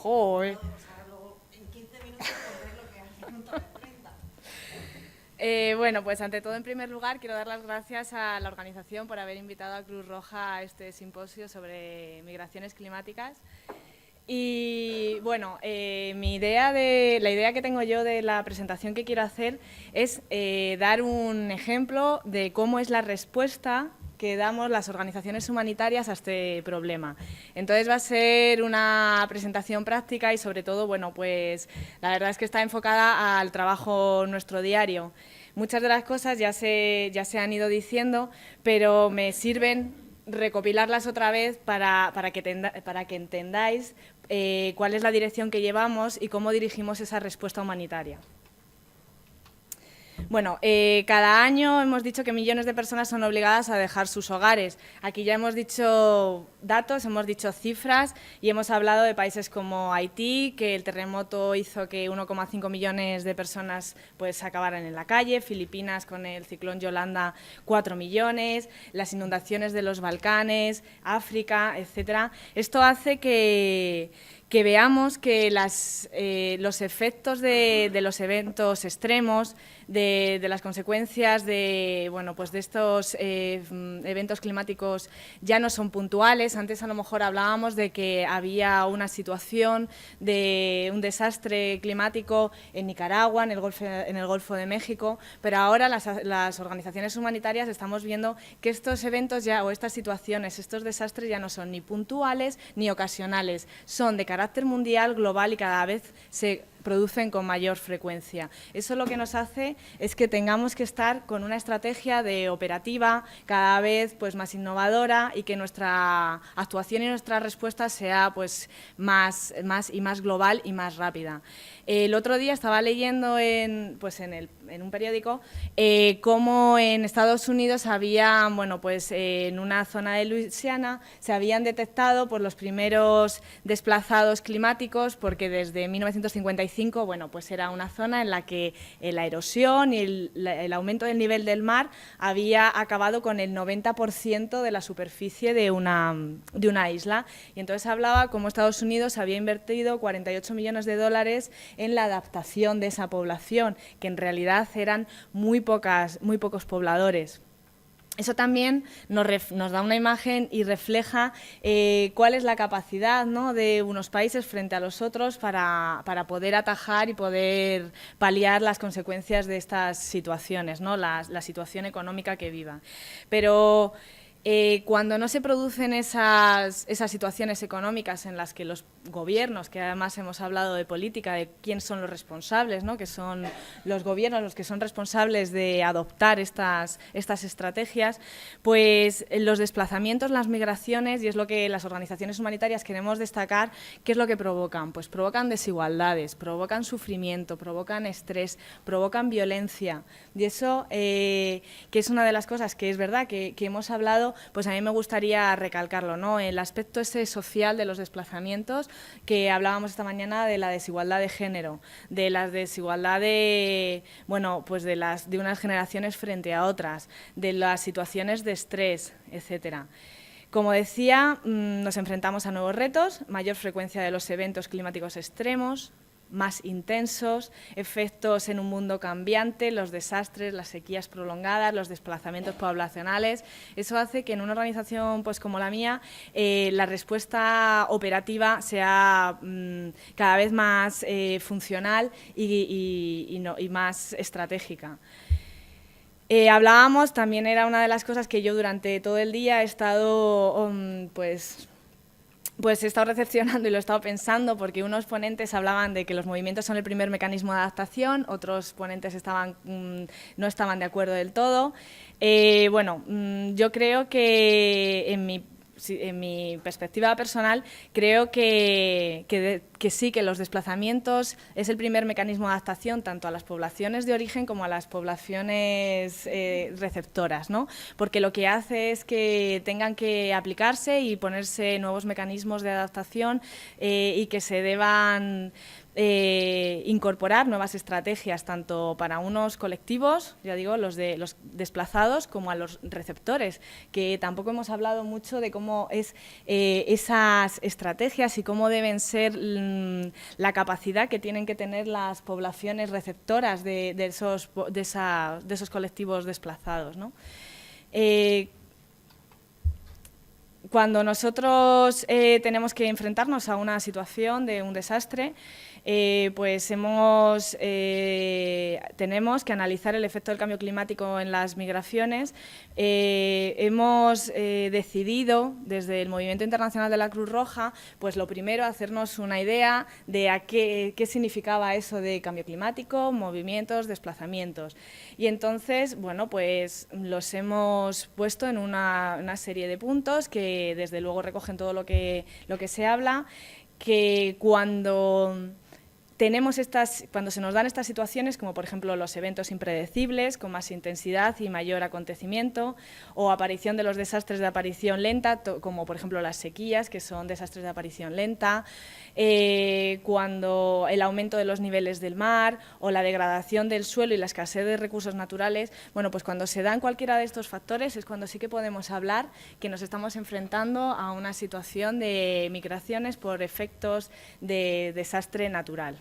¡Joder! Bueno, pues ante todo, en primer lugar, quiero dar las gracias a la organización por haber invitado a Cruz Roja a este simposio sobre migraciones climáticas. Y bueno, la idea que tengo yo de la presentación que quiero hacer es dar un ejemplo de cómo es la respuesta que damos las organizaciones humanitarias a este problema. Entonces va a ser una presentación práctica y sobre todo, bueno, pues la verdad es que está enfocada al trabajo nuestro diario. Muchas de las cosas ya se han ido diciendo, pero me sirven recopilarlas otra vez para que entendáis cuál es la dirección que llevamos y cómo dirigimos esa respuesta humanitaria. Bueno, cada año hemos dicho que millones de personas son obligadas a dejar sus hogares. Aquí ya hemos dicho datos, hemos dicho cifras y hemos hablado de países como Haití, que el terremoto hizo que 1,5 millones de personas pues acabaran en la calle, Filipinas con el ciclón Yolanda 4 millones, las inundaciones de los Balcanes, África, etcétera. Esto hace que veamos que los efectos de los eventos extremos, de las consecuencias de estos eventos climáticos ya no son puntuales. Antes a lo mejor hablábamos de que había una situación de un desastre climático en Nicaragua, en el Golfo de México, pero ahora las organizaciones humanitarias estamos viendo que estos eventos o estas situaciones, estos desastres ya no son ni puntuales ni ocasionales, son de carácter mundial, global y cada vez se producen con mayor frecuencia. Eso lo que nos hace es que tengamos que estar con una estrategia operativa cada vez pues, más innovadora y que nuestra actuación y nuestra respuesta sea pues, más global y más rápida. El otro día estaba leyendo en un periódico cómo en Estados Unidos había, en una zona de Luisiana se habían detectado pues, los primeros desplazados climáticos porque desde 1955 pues era una zona en la que la erosión y el aumento del nivel del mar había acabado con el 90% de la superficie de una isla. Y entonces hablaba cómo Estados Unidos había invertido 48 millones de dólares en la adaptación de esa población, que en realidad eran muy pocos pobladores. Eso también nos da una imagen y refleja cuál es la capacidad, ¿no?, de unos países frente a los otros para poder atajar y poder paliar las consecuencias de estas situaciones, ¿no?, la situación económica que vivan. Pero cuando no se producen esas situaciones económicas en las que los gobiernos, que además hemos hablado de política, de quién son los responsables, ¿no?, que son los gobiernos los que son responsables de adoptar estas estrategias, pues los desplazamientos, las migraciones, y es lo que las organizaciones humanitarias queremos destacar, ¿qué es lo que provocan? Pues provocan desigualdades, provocan sufrimiento, provocan estrés, provocan violencia. Y eso, que es una de las cosas que es verdad que hemos hablado, pues a mí me gustaría recalcarlo, ¿no? El aspecto ese social de los desplazamientos, que hablábamos esta mañana de la desigualdad de género, de la desigualdad de unas generaciones frente a otras, de las situaciones de estrés, etcétera. Como decía, nos enfrentamos a nuevos retos, mayor frecuencia de los eventos climáticos extremos, más intensos, efectos en un mundo cambiante, los desastres, las sequías prolongadas, los desplazamientos poblacionales. Eso hace que en una organización pues, como la mía la respuesta operativa sea cada vez más funcional y más estratégica. Hablábamos, también era una de las cosas que yo durante todo el día he estado he estado recepcionando y lo he estado pensando, porque unos ponentes hablaban de que los movimientos son el primer mecanismo de adaptación, otros ponentes no estaban de acuerdo del todo. Yo creo que en mi perspectiva personal, creo que sí, que los desplazamientos es el primer mecanismo de adaptación tanto a las poblaciones de origen como a las poblaciones receptoras, ¿no? Porque lo que hace es que tengan que aplicarse y ponerse nuevos mecanismos de adaptación y que se deban incorporar nuevas estrategias tanto para unos colectivos, ya digo, los desplazados, como a los receptores, que tampoco hemos hablado mucho de cómo es esas estrategias y cómo deben ser la capacidad que tienen que tener las poblaciones receptoras de esos colectivos desplazados, ¿no? Cuando nosotros tenemos que enfrentarnos a una situación de un desastre, pues tenemos que analizar el efecto del cambio climático en las migraciones. Hemos decidido, desde el Movimiento Internacional de la Cruz Roja, pues lo primero, hacernos una idea de qué significaba eso de cambio climático, movimientos, desplazamientos. Y entonces, bueno, pues los hemos puesto en una serie de puntos que desde luego recogen todo lo que se habla, que cuando se nos dan estas situaciones, como por ejemplo los eventos impredecibles, con más intensidad y mayor acontecimiento, o aparición de los desastres de aparición lenta, como por ejemplo las sequías, que son desastres de aparición lenta, cuando el aumento de los niveles del mar, o la degradación del suelo y la escasez de recursos naturales, bueno, pues cuando se dan cualquiera de estos factores es cuando sí que podemos hablar que nos estamos enfrentando a una situación de migraciones por efectos de desastre natural.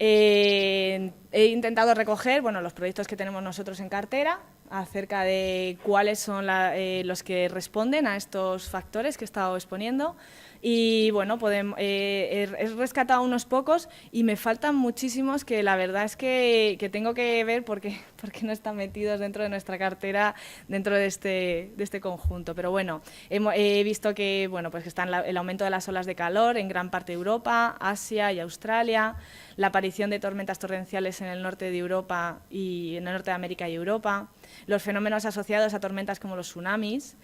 He intentado recoger, bueno, los proyectos que tenemos nosotros en cartera acerca de cuáles son los que responden a estos factores que he estado exponiendo. Y bueno, he rescatado unos pocos y me faltan muchísimos que la verdad es que tengo que ver porque no están metidos dentro de nuestra cartera, dentro de este conjunto. Pero bueno, he visto que, bueno, pues que están el aumento de las olas de calor en gran parte de Europa, Asia y Australia, la aparición de tormentas torrenciales en el norte de Europa y en el norte de América y Europa, los fenómenos asociados a tormentas como los tsunamis,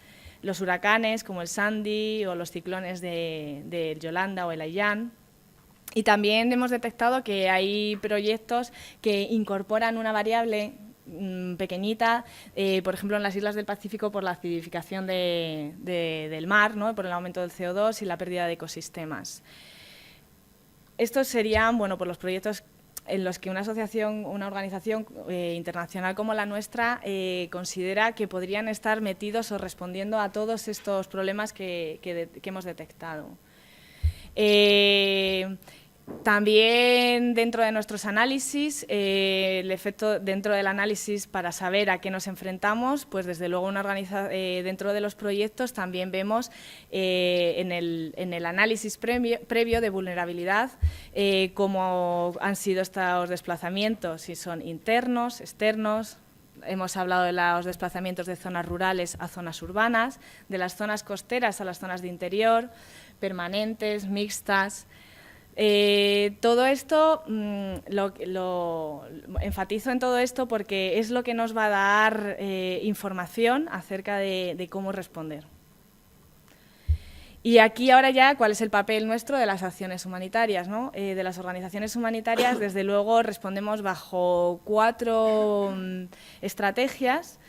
los huracanes como el Sandy o los ciclones de Yolanda o el Haiyan. Y también hemos detectado que hay proyectos que incorporan una variable pequeñita, por ejemplo en las islas del Pacífico por la acidificación del mar, ¿no? Por el aumento del CO2 y la pérdida de ecosistemas. Estos serían, bueno, pues los proyectos en los que una organización internacional como la nuestra considera que podrían estar metidos o respondiendo a todos estos problemas que hemos detectado. También dentro de nuestros análisis, el efecto dentro del análisis para saber a qué nos enfrentamos, pues desde luego dentro de los proyectos también vemos en el análisis previo de vulnerabilidad cómo han sido estos desplazamientos, si son internos, externos. Hemos hablado de los desplazamientos de zonas rurales a zonas urbanas, de las zonas costeras a las zonas de interior, permanentes, mixtas. Todo esto, lo enfatizo en todo esto porque es lo que nos va a dar información acerca de cómo responder. Y aquí ahora ya, ¿cuál es el papel nuestro de las acciones humanitarias, ¿no? De las organizaciones humanitarias, desde luego, respondemos bajo 4 estrategias,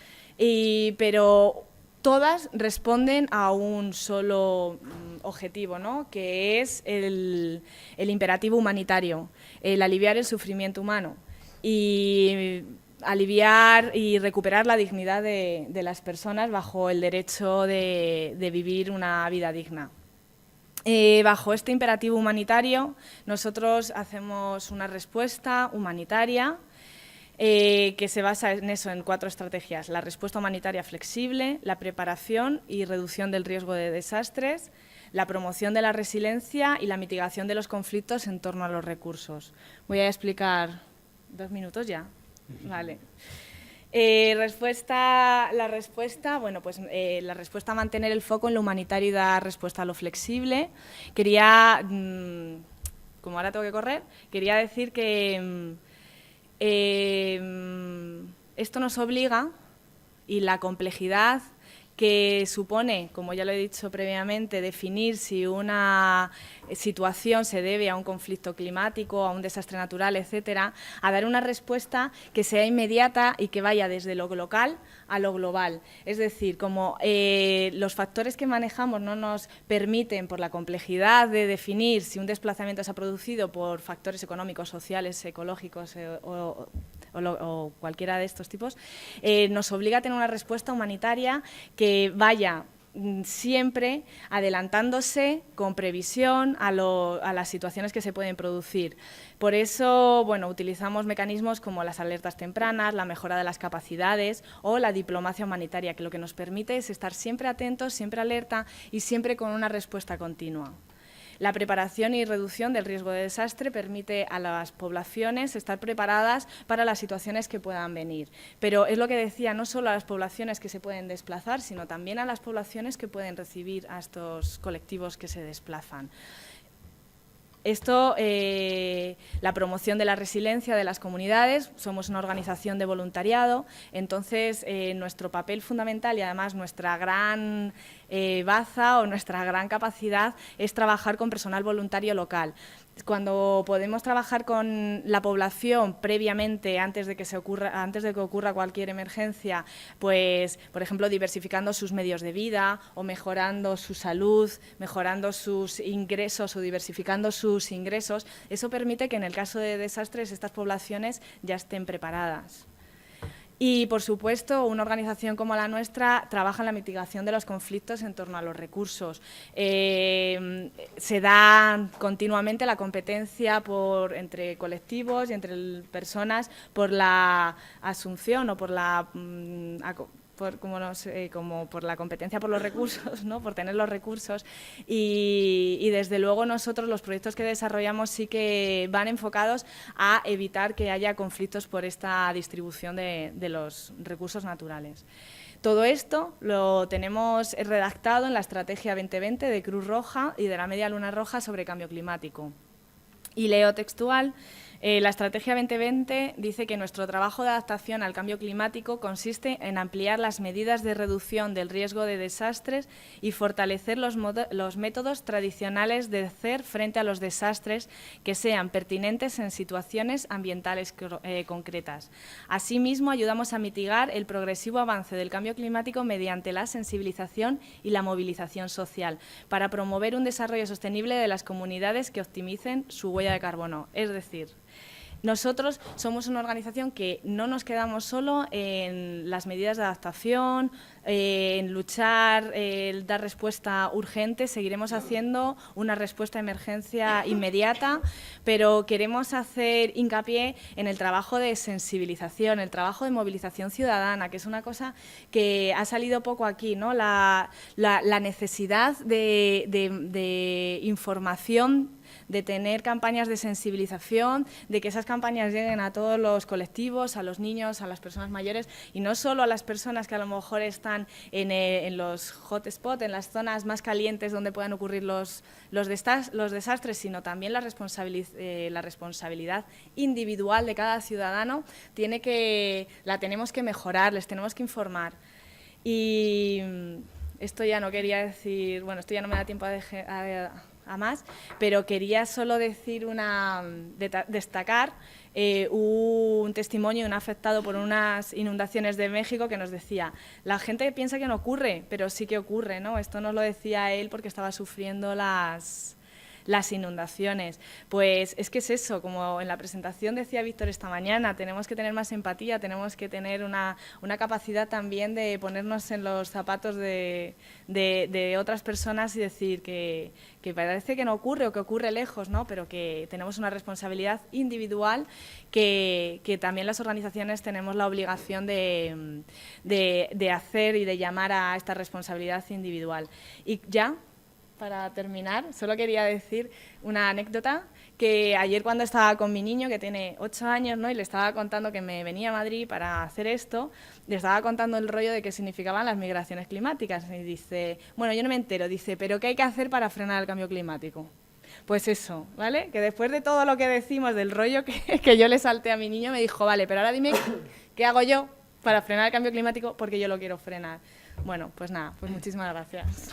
pero todas responden a un solo objetivo, ¿no? Que es el imperativo humanitario, el aliviar el sufrimiento humano y aliviar y recuperar la dignidad de las personas bajo el derecho de vivir una vida digna. Bajo este imperativo humanitario, nosotros hacemos una respuesta humanitaria que se basa en 4 estrategias: la respuesta humanitaria flexible, la preparación y reducción del riesgo de desastres, la promoción de la resiliencia y la mitigación de los conflictos en torno a los recursos. Voy a explicar 2 minutos ya. Vale. La respuesta, bueno, pues la respuesta a mantener el foco en lo humanitario y dar respuesta a lo flexible. Quería, como ahora tengo que correr, quería decir que esto nos obliga, y la complejidad que supone, como ya lo he dicho previamente, definir si una situación se debe a un conflicto climático, a un desastre natural, etcétera, a dar una respuesta que sea inmediata y que vaya desde lo local a lo global. Es decir, como los factores que manejamos no nos permiten, por la complejidad de definir si un desplazamiento se ha producido por factores económicos, sociales, ecológicos o cualquiera de estos tipos, nos obliga a tener una respuesta humanitaria que vaya siempre adelantándose con previsión a las situaciones que se pueden producir. Por eso, bueno, utilizamos mecanismos como las alertas tempranas, la mejora de las capacidades o la diplomacia humanitaria, que lo que nos permite es estar siempre atentos, siempre alerta y siempre con una respuesta continua. La preparación y reducción del riesgo de desastre permite a las poblaciones estar preparadas para las situaciones que puedan venir. Pero es lo que decía, no solo a las poblaciones que se pueden desplazar, sino también a las poblaciones que pueden recibir a estos colectivos que se desplazan. Esto, la promoción de la resiliencia de las comunidades, somos una organización de voluntariado, entonces nuestro papel fundamental y además nuestra gran baza o nuestra gran capacidad es trabajar con personal voluntario local. Cuando podemos trabajar con la población previamente, antes de que ocurra cualquier emergencia, pues, por ejemplo, diversificando sus medios de vida o mejorando su salud, mejorando sus ingresos o diversificando sus ingresos, eso permite que en el caso de desastres estas poblaciones ya estén preparadas. Y, por supuesto, una organización como la nuestra trabaja en la mitigación de los conflictos en torno a los recursos. Se da continuamente la competencia entre colectivos y entre personas por la asunción o por la por la competencia por los recursos, ¿no? Por tener los recursos y desde luego nosotros los proyectos que desarrollamos sí que van enfocados a evitar que haya conflictos por esta distribución de los recursos naturales. Todo esto lo tenemos redactado en la Estrategia 2020 de Cruz Roja y de la Media Luna Roja sobre cambio climático. Y leo textual. La Estrategia 2020 dice que nuestro trabajo de adaptación al cambio climático consiste en ampliar las medidas de reducción del riesgo de desastres y fortalecer los métodos tradicionales de hacer frente a los desastres que sean pertinentes en situaciones ambientales concretas. Asimismo, ayudamos a mitigar el progresivo avance del cambio climático mediante la sensibilización y la movilización social para promover un desarrollo sostenible de las comunidades que optimicen su huella de carbono, es decir, nosotros somos una organización que no nos quedamos solo en las medidas de adaptación, en luchar, dar respuesta urgente, seguiremos haciendo una respuesta de emergencia inmediata, pero queremos hacer hincapié en el trabajo de sensibilización, el trabajo de movilización ciudadana, que es una cosa que ha salido poco aquí, ¿no? La necesidad de información, de tener campañas de sensibilización, de que esas campañas lleguen a todos los colectivos, a los niños, a las personas mayores y no solo a las personas que a lo mejor están en los hotspots, en las zonas más calientes donde puedan ocurrir los desastres, sino también la responsabilidad individual de cada ciudadano la tenemos que mejorar, les tenemos que informar. Y esto ya no quería decir, bueno, esto ya no me da tiempo a más, pero quería solo decir destacar un testimonio de un afectado por unas inundaciones de México que nos decía, la gente piensa que no ocurre, pero sí que ocurre, ¿no? Esto nos lo decía él porque estaba sufriendo las inundaciones. Pues es que es eso, como en la presentación decía Víctor esta mañana, tenemos que tener más empatía, tenemos que tener una capacidad también de ponernos en los zapatos de otras personas y decir que parece que no ocurre o que ocurre lejos, ¿no? Pero que tenemos una responsabilidad individual que también las organizaciones tenemos la obligación de hacer y de llamar a esta responsabilidad individual. Y ya, para terminar, solo quería decir una anécdota que ayer cuando estaba con mi niño, que tiene 8 años, ¿no? Y le estaba contando que me venía a Madrid para hacer esto, le estaba contando el rollo de qué significaban las migraciones climáticas. Y dice, bueno, yo no me entero, dice, ¿pero qué hay que hacer para frenar el cambio climático? Pues eso, ¿vale? Que después de todo lo que decimos del rollo que yo le salté a mi niño, me dijo, vale, pero ahora dime qué hago yo para frenar el cambio climático porque yo lo quiero frenar. Bueno, pues nada, pues muchísimas gracias.